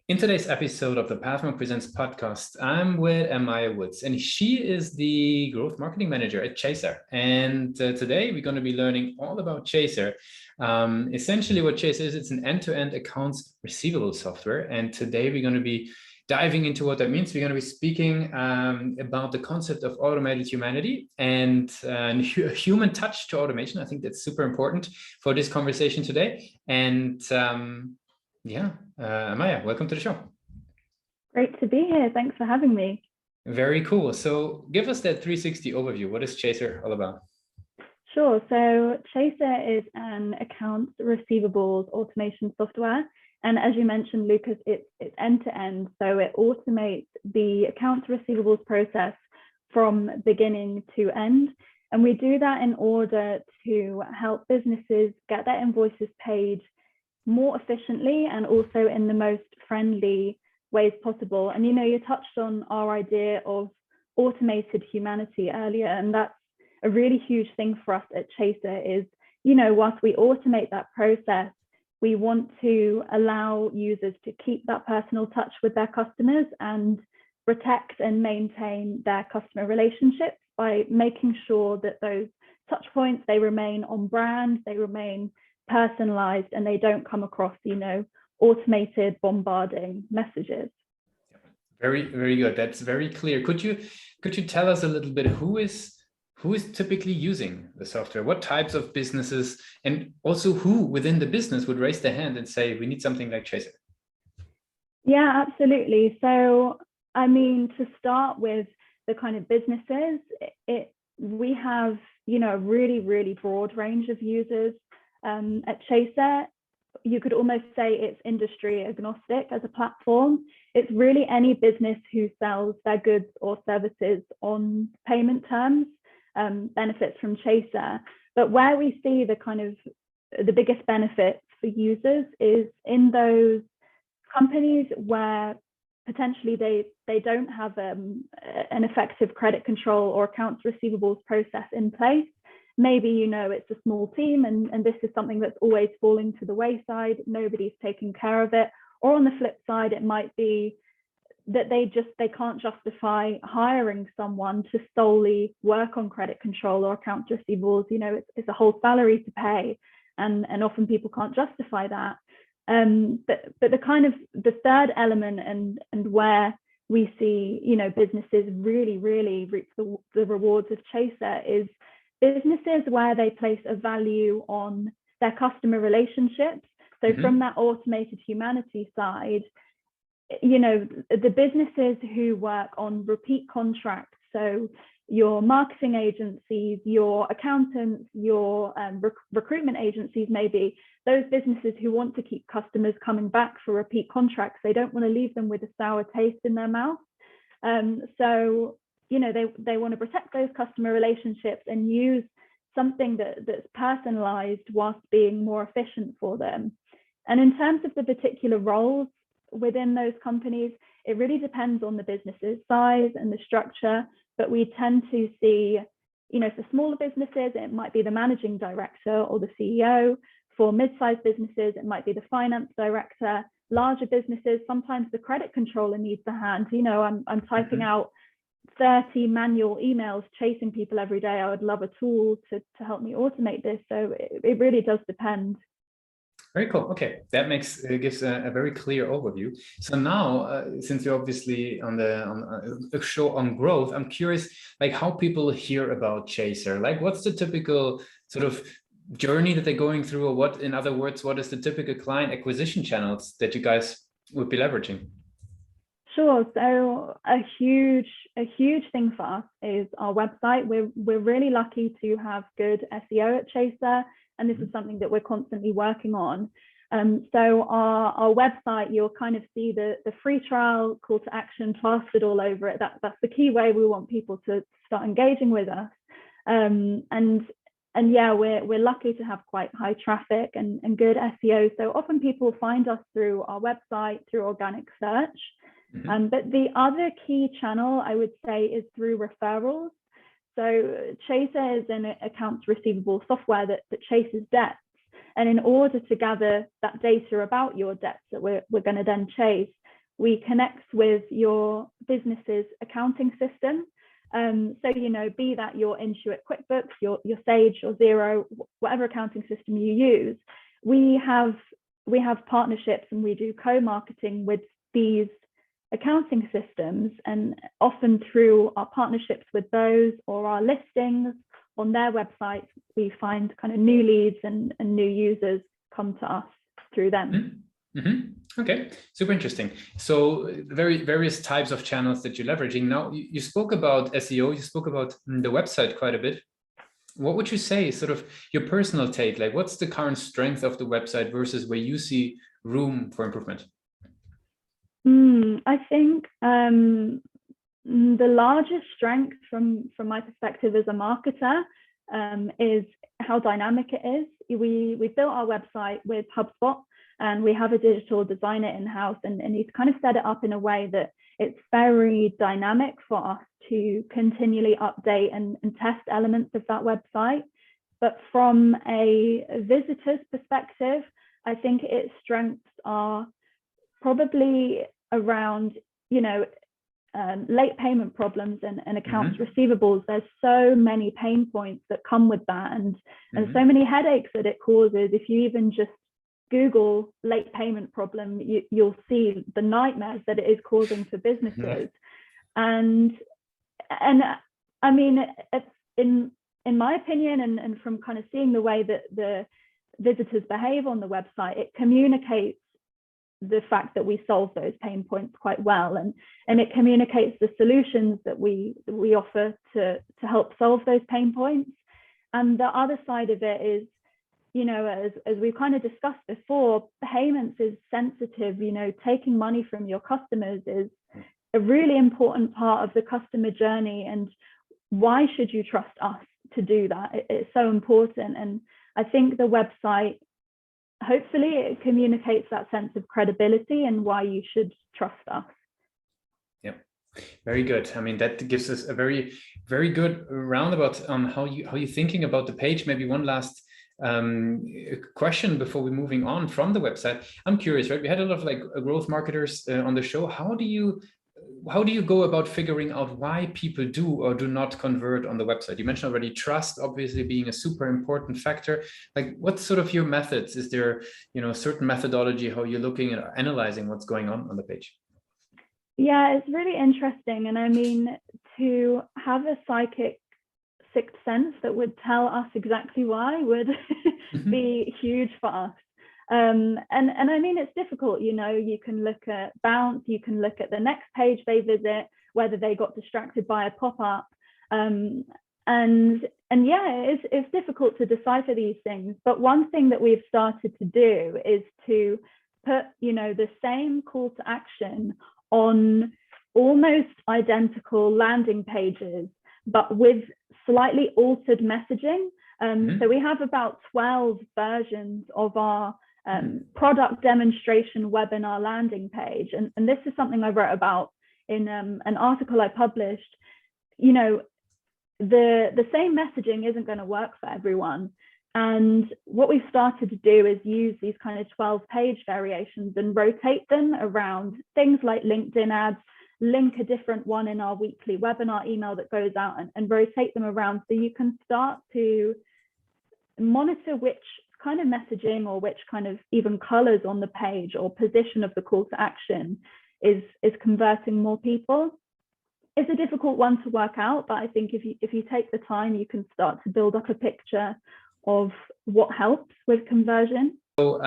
In today's episode of the Pathmark Presents podcast, I'm with Amaya Woods, and she is the growth marketing manager at Chaser. And today we're going to be learning all about Chaser. Essentially, what Chaser is, it's an end-to-end accounts receivable software. And today we're going to be diving into what that means. We're going to be speaking about the concept of automated humanity and human touch to automation. I think that's super important for this conversation today. And Amaya, welcome to the show. Great to be here. Thanks for having me. Very cool. So give us that 360 overview. What is Chaser all about? Sure. So Chaser is an accounts receivables automation software. And as you mentioned, Lucas, it's end-to-end. So it automates the accounts receivables process from beginning to end. And we do that in order to help businesses get their invoices paid more efficiently and also in the most friendly ways possible. And you touched on our idea of automated humanity earlier, and that's a really huge thing for us at Chaser is, whilst we automate that process, we want to allow users to keep that personal touch with their customers and protect and maintain their customer relationships by making sure that those touch points, they remain on brand, they remain personalized, and they don't come across, automated bombarding messages. Very, very good. That's very clear. Could you tell us a little bit who is typically using the software? What types of businesses, and also who within the business would raise their hand and say, we need something like Chaser? Yeah, absolutely. So, to start with the kind of businesses, we have, a really, really broad range of users. At Chaser, you could almost say it's industry agnostic as a platform. It's really any business who sells their goods or services on payment terms benefits from Chaser. But where we see the biggest benefits for users is in those companies where potentially they don't have an effective credit control or accounts receivables process in place. Maybe, it's a small team and this is something that's always falling to the wayside. Nobody's taking care of it. Or on the flip side, it might be that they can't justify hiring someone to solely work on credit control or accounts receivables. It's a whole salary to pay, and often people can't justify that. But the third element and where we see, businesses really, really reap the rewards of Chaser is businesses where they place a value on their customer relationships. So from that automated humanity side, the businesses who work on repeat contracts, so your marketing agencies, your accountants, your recruitment agencies, maybe those businesses who want to keep customers coming back for repeat contracts, they don't want to leave them with a sour taste in their mouth. So they want to protect those customer relationships and use something that's personalized whilst being more efficient for them. And in terms of the particular roles within those companies, it really depends on the business's size and the structure. But we tend to see, for smaller businesses, it might be the managing director or the CEO. For mid-sized businesses, it might be the finance director. Larger businesses, sometimes the credit controller needs a hand. I'm typing out 30 manual emails chasing people every day. I would love a tool to help me automate this. So it really does depend. Very cool. Okay, that gives a very clear overview. So now, since you're obviously on a show on growth, I'm curious, how people hear about Chaser. What's the typical sort of journey that they're going through, or what, in other words, what is the typical client acquisition channels that you guys would be leveraging? Sure. So a huge thing for us is our website. We're really lucky to have good SEO at Chaser, and this is something that we're constantly working on. So our website, you'll kind of see the free trial call to action plastered all over it. That's the key way we want people to start engaging with us. And yeah, we're lucky to have quite high traffic and good SEO. So often people find us through our website, through organic search. But the other key channel, I would say, is through referrals. So Chaser is an accounts receivable software that chases debts. And in order to gather that data about your debts that we're going to then chase, we connect with your business's accounting system. So, be that your Intuit QuickBooks, your Sage or Xero, whatever accounting system you use, we have partnerships and we do co-marketing with these accounting systems, and often through our partnerships with those or our listings on their websites, we find kind of new leads and new users come to us through them. Mm-hmm. Okay, super interesting. So various types of channels that you're leveraging. Now, you spoke about SEO, you spoke about the website quite a bit. What would you say is sort of your personal take? Like, what's the current strength of the website versus where you see room for improvement? I think the largest strength from my perspective as a marketer is how dynamic it is. We built our website with HubSpot, and we have a digital designer in-house, and he's kind of set it up in a way that it's very dynamic for us to continually update and test elements of that website. But from a visitor's perspective, I think its strengths are probably around, late payment problems and accounts receivables. There's so many pain points that come with that, and so many headaches that it causes. If you even just Google late payment problem, you'll see the nightmares that it is causing for businesses. And I mean, in my opinion, and from kind of seeing the way that the visitors behave on the website, it communicates the fact that we solve those pain points quite well, and it communicates the solutions that we offer to help solve those pain points. And the other side of it is, as we kind of discussed before, payments is sensitive. Taking money from your customers is a really important part of the customer journey, and why should you trust us to do that? It's so important. And I think the website, hopefully it communicates that sense of credibility and why you should trust us. Yeah, very good. I mean, that gives us a very, very good roundabout on how you're thinking about the page. Maybe one last question before we're moving on from the website. I'm curious, right? We had a lot of growth marketers on the show. How do you go about figuring out why people do or do not convert on the website? You mentioned already trust, obviously being a super important factor. Like, what's sort of your methods? Is there, a certain methodology how you're looking at analyzing what's going on the page? Yeah, it's really interesting. And I mean, to have a sixth sense that would tell us exactly why would be huge for us. And I mean, it's difficult, you can look at bounce, you can look at the next page they visit, whether they got distracted by a pop-up. And yeah, it's difficult to decipher these things. But one thing that we've started to do is to put, the same call to action on almost identical landing pages, but with slightly altered messaging. So we have about 12 versions of our product demonstration webinar landing page. And this is something I wrote about in an article I published. The same messaging isn't going to work for everyone. And what we've started to do is use these kind of 12-page variations and rotate them around things like LinkedIn ads, link a different one in our weekly webinar email that goes out, and rotate them around so you can start to monitor which kind of messaging or which kind of even colors on the page or position of the call to action is converting more people. It's a difficult one to work out, but I think if you take the time, you can start to build up a picture of what helps with conversion. So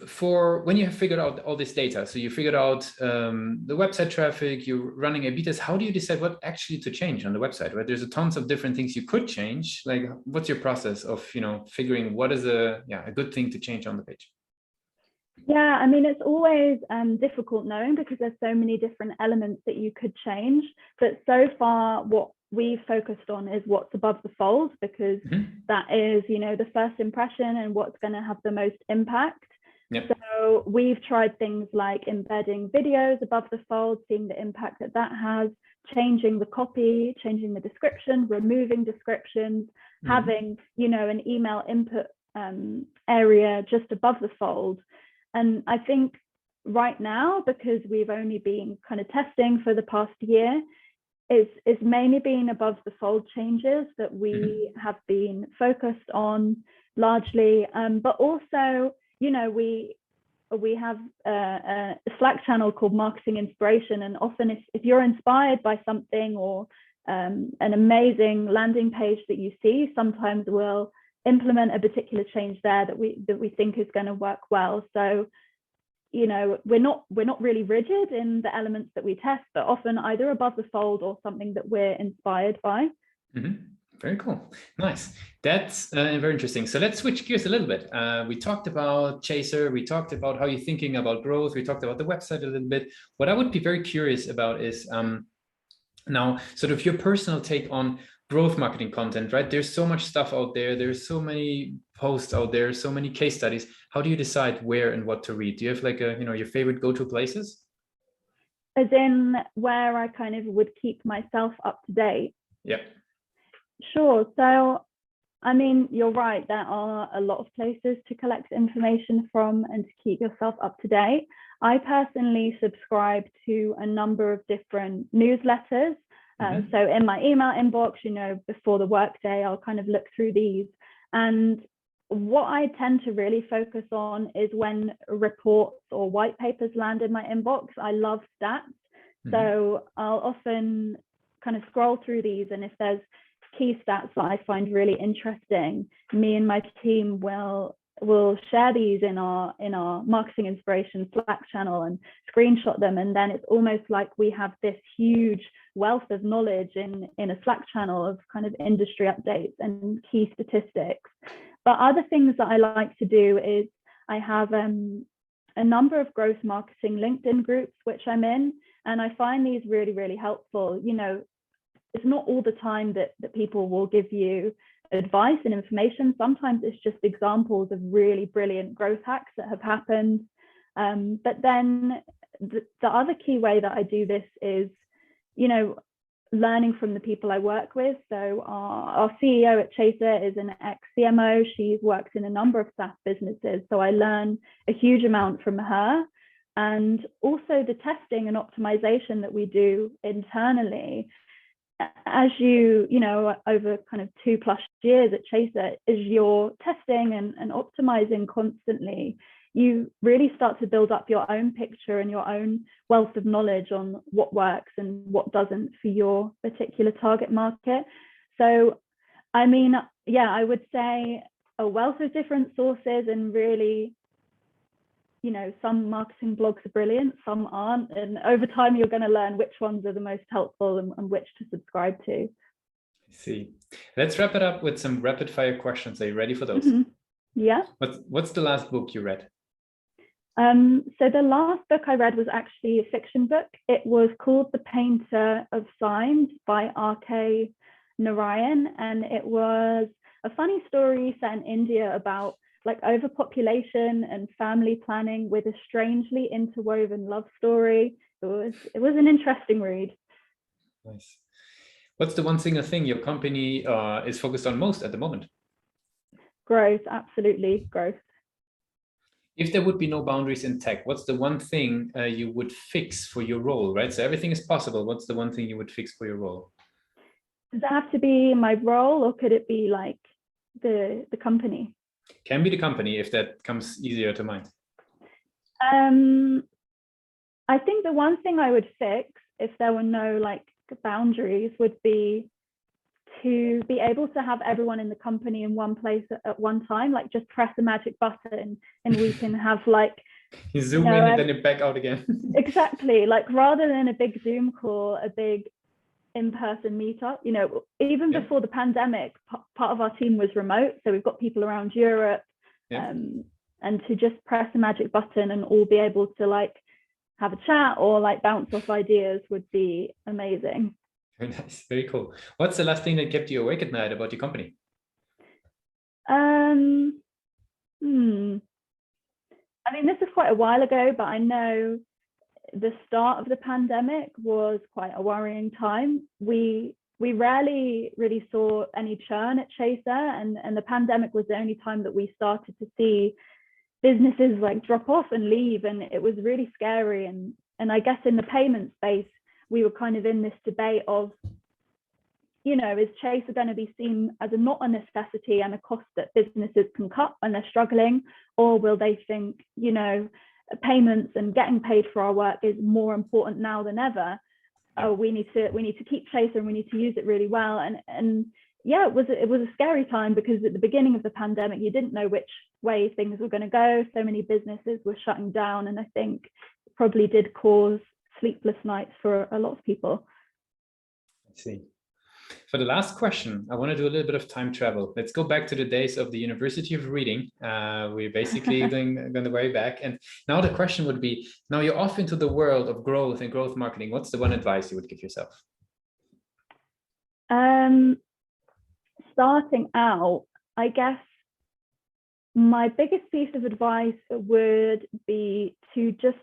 for when you have figured out all this data, so you figured out the website traffic, you're running A/B tests, how do you decide what actually to change on the website? Right, there's tons of different things you could change. Like, what's your process of figuring what is a good thing to change on the page? Yeah, I mean, it's always difficult knowing because there's so many different elements that you could change. But so far, what we've focused on is what's above the fold, because that is, the first impression and what's going to have the most impact. Yep. So we've tried things like embedding videos above the fold, seeing the impact that has, changing the copy, changing the description, removing descriptions, having, an email input area just above the fold. And I think right now, because we've only been kind of testing for the past year, is mainly been above the fold changes that we have been focused on largely. But also, you know, we have a Slack channel called Marketing Inspiration, and often if you're inspired by something or an amazing landing page that you see, sometimes we'll implement a particular change there that we think is going to work well. So, you know, we're not really rigid in the elements that we test, but often either above the fold or something that we're inspired by. Very cool. Nice. That's very interesting. So let's switch gears a little bit. We talked about Chaser. We talked about how you're thinking about growth. We talked about the website a little bit. What I would be very curious about is now sort of your personal take on growth marketing content, right? There's so much stuff out there. There's so many posts out there, so many case studies. How do you decide where and what to read? Do you have like your favorite go-to places? As in where I kind of would keep myself up to date? Yeah. Sure. So, I mean, you're right. There are a lot of places to collect information from and to keep yourself up to date. I personally subscribe to a number of different newsletters. So in my email inbox, you know, before the workday, I'll kind of look through these. And what I tend to really focus on is when reports or white papers land in my inbox. I love stats. So I'll often kind of scroll through these, and if there's key stats that I find really interesting, me and my team will share these in our Marketing Inspiration Slack channel and screenshot them, and then it's almost like we have this huge wealth of knowledge in a Slack channel of kind of industry updates and key statistics. But other things that I like to do is I have a number of growth marketing LinkedIn groups which I'm in, and I find these really, really helpful. You know, it's not all the time that people will give you advice and information. Sometimes it's just examples of really brilliant growth hacks that have happened. But then the other key way that I do this is, you know, learning from the people I work with. So our CEO at Chaser is an ex-CMO. She's worked in a number of SaaS businesses. So I learn a huge amount from her. And also the testing and optimization that we do internally, as you know, over kind of 2+ years at Chaser, as you're testing and optimizing constantly, you really start to build up your own picture and your own wealth of knowledge on what works and what doesn't for your particular target market. So, I mean, yeah, I would say a wealth of different sources, and really, you know, some marketing blogs are brilliant, some aren't. And over time, you're going to learn which ones are the most helpful and which to subscribe to. I see. Let's wrap it up with some rapid fire questions. Are you ready for those? Yeah. What's the last book you read? So the last book I read was actually a fiction book. It was called The Painter of Signs by R.K. Narayan. And it was a funny story set in India about like overpopulation and family planning with a strangely interwoven love story. It was an interesting read. Nice. What's the one single thing your company is focused on most at the moment? Growth, absolutely, growth. If there would be no boundaries in tech, what's the one thing you would fix for your role, right? So everything is possible. What's the one thing you would fix for your role? Does it have to be my role, or could it be like the company? Can be the company, if that comes easier to mind. I think the one thing I would fix if there were no like boundaries would be to be able to have everyone in the company in one place at one time, like just press a magic button and we can have like you zoom in and then you back out again. Exactly, like rather than a big Zoom call, a big in-person meetup. You know, even before the pandemic, part of our team was remote, so we've got people around Europe, and to just press a magic button and all be able to like have a chat or like bounce off ideas would be amazing. Very nice, very cool. What's the last thing that kept you awake at night about your company? I mean, this is quite a while ago, but I know the start of the pandemic was quite a worrying time. We rarely really saw any churn at Chaser, and the pandemic was the only time that we started to see businesses like drop off and leave, and it was really scary. And I guess in the payment space, we were kind of in this debate of, you know, is Chaser going to be seen as not a necessity and a cost that businesses can cut when they're struggling, or will they think, you know, payments and getting paid for our work is more important now than ever? Oh, we need to keep Chaser and we need to use it really well. And yeah, it was a scary time, because at the beginning of the pandemic, you didn't know which way things were going to go. So many businesses were shutting down, and I think it probably did cause sleepless nights for a lot of people. I see. For the last question, I want to do a little bit of time travel. Let's go back to the days of the University of Reading. We're basically going the way back. And now the question would be, now you're off into the world of growth and growth marketing. What's the one advice you would give yourself? Starting out, I guess my biggest piece of advice would be to just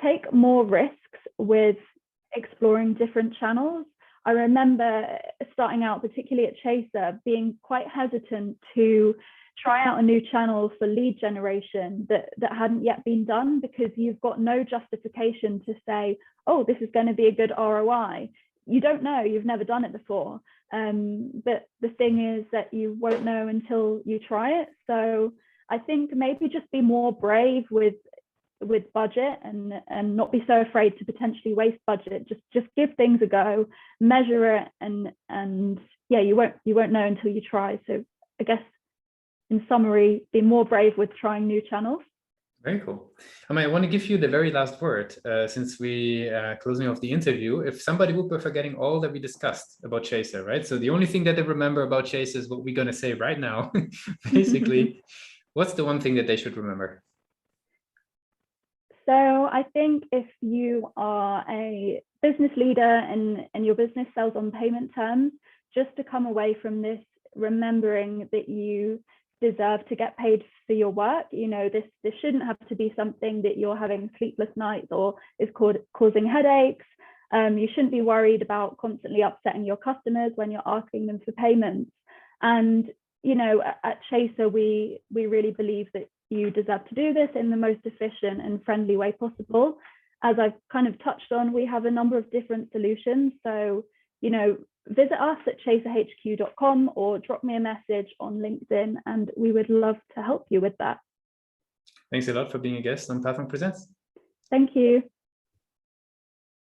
take more risks with exploring different channels. I remember starting out, particularly at Chaser, being quite hesitant to try out a new channel for lead generation that hadn't yet been done, because you've got no justification to say, oh, this is going to be a good ROI. You don't know, you've never done it before. But the thing is that you won't know until you try it. So I think maybe just be more brave with budget, and not be so afraid to potentially waste budget. Just give things a go, measure it, and yeah, you won't know until you try. So I guess in summary, be more brave with trying new channels. Very cool. I want to give you the very last word, since we closing off the interview. If somebody would be forgetting all that we discussed about Chaser, right? So the only thing that they remember about Chaser is what we're going to say right now, basically. What's the one thing that they should remember? So I think if you are a business leader and your business sells on payment terms, just to come away from this remembering that you deserve to get paid for your work. You know, this shouldn't have to be something that you're having sleepless nights or is causing headaches. You shouldn't be worried about constantly upsetting your customers when you're asking them for payments. And, you know, at Chaser, we really believe that you deserve to do this in the most efficient and friendly way possible. As I've kind of touched on, we have a number of different solutions. So, you know, visit us at chaserhq.com or drop me a message on LinkedIn, and we would love to help you with that. Thanks a lot for being a guest on Pathmark Presents. Thank you.